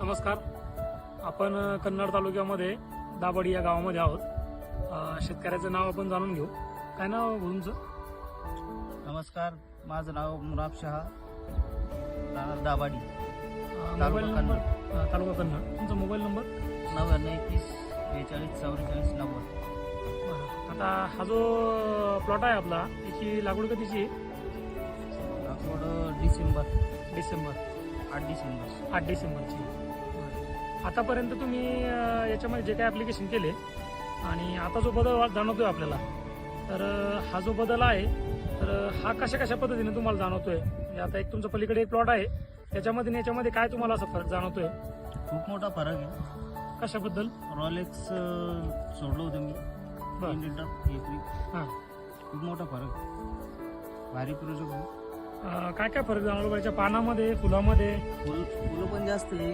नमस्कार. आपण कन्नड तालुक्यामध्ये दाभाडी या गावामध्ये आहोत. शेतकऱ्याचं नाव आपण जाणून घेऊ. काय नाव तुमचं? नमस्कार, माझं नाव मुराब शहा, राहणार दाभाडी, मोबाईल नंबर तालुका कन्नड. तुमचा मोबाईल नंबर? 9121 आता हा जो प्लॉट आहे आपला, त्याची लागवड कधीची आहे? डिसेंबर 8 डिसेंबर डिसेंबरची. आतापर्यंत तुम्ही याच्यामध्ये जे काही ॲप्लिकेशन केले आणि आता जो बदल जाणवतोय आपल्याला, तर हा जो बदल आहे तर हा कशा कशा पद्धतीने तुम्हाला जाणवतोय? म्हणजे आता एक तुमच्या पलीकडे एक प्लॉट आहे, त्याच्यामध्ये आणि याच्यामध्ये काय तुम्हाला असा फरक जाणवतोय? खूप मोठा फरक आहे. कशाबद्दल? रॉलेक्स सोडलं होतं मी 3 लिटर एकरी. हां, खूप मोठा फरक आहे. भारी प्रोजेक्ट आहे. काय काय फरक जाणवला याच्या पानामध्ये, फुलामध्ये? फुलं पण जास्त आहे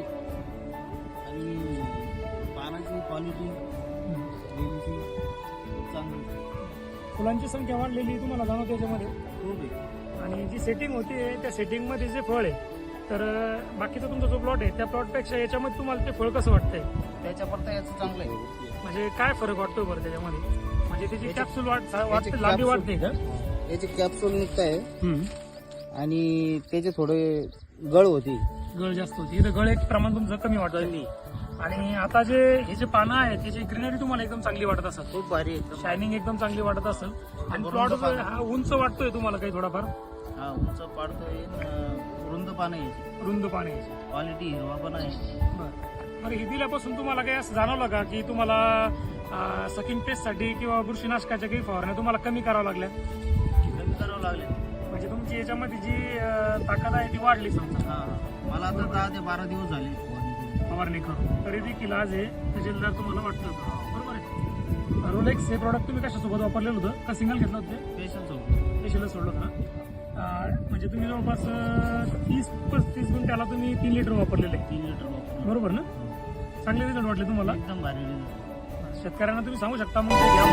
आणि पानाची क्वालिटी खूप चांगली आहे. फुलांची संख्या वाढलेली तुम्हाला जाणवते याच्यामध्ये. खूप आहे. आणि जी सेटिंग होती त्या सेटिंगमध्ये जे फळ आहे, तर बाकीचा तुमचा जो प्लॉट आहे त्या प्लॉटपेक्षा याच्यामध्ये तुम्हाला ते फळ कसं वाटतंय? त्याच्यापर्यंत याचं चांगलं आहे. म्हणजे काय फरक वाटतोय बरं त्याच्यामध्ये? म्हणजे त्याची कॅप्सूल वाटते, लांबी वाटते का? याची कॅप्सूल निघत आहे आणि त्याचे थोडे गळ होती. गळ जास्त होती. इथं गळ एक प्रमाण तुमचं कमी वाटतं. आणि आता जे हे जे पानं आहेत त्याची ग्रीनरी तुम्हाला एकदम चांगली वाटत असेल. खूप भारी आहे. शायनिंग एकदम चांगली वाटत असेल. आणि प्लॉट हा उंच वाटतोय तुम्हाला काही थोडाफार? हा, उंच पाडतोय. रुंद पानं यायची, रुंद पाणी यायची. क्वालिटी हिरवा पण आहे. बरं, हे दिल्यापासून तुम्हाला काही असं जाणवलं का की तुम्हाला सकिंग टेस्टसाठी किंवा बुरशीनाशकाच्या काही फवारण्या तुम्हाला कमी करावं लागल्या? कमी करावं लागले. म्हणजे तुमची याच्यामध्ये जी ताकद आहे ती वाढली समजा. हा, मला आता 10 ते 12 दिवस झाले फवारणी करून, तरी देखील आज आहे त्याच्यानंतर तुम्हाला वाटतं. बरोबर आहे. रोलेक्स हे प्रॉडक्ट तुम्ही कशासोबत वापरलेलं होतं का सिंगल घेतलं होतं? पेशल सोडलं. पेशलच सोडलं होतं ना. म्हणजे तुम्ही जवळपास 30-35 गुंठ्याला तुम्ही 3 लिटर वापरलेले. 3 लिटर वापरलं. बरोबर ना? चांगले रिझल्ट वाटले तुम्हाला? एकदम भारी result. शेतकऱ्यांना तुम्ही सांगू शकता मग ते घ्या.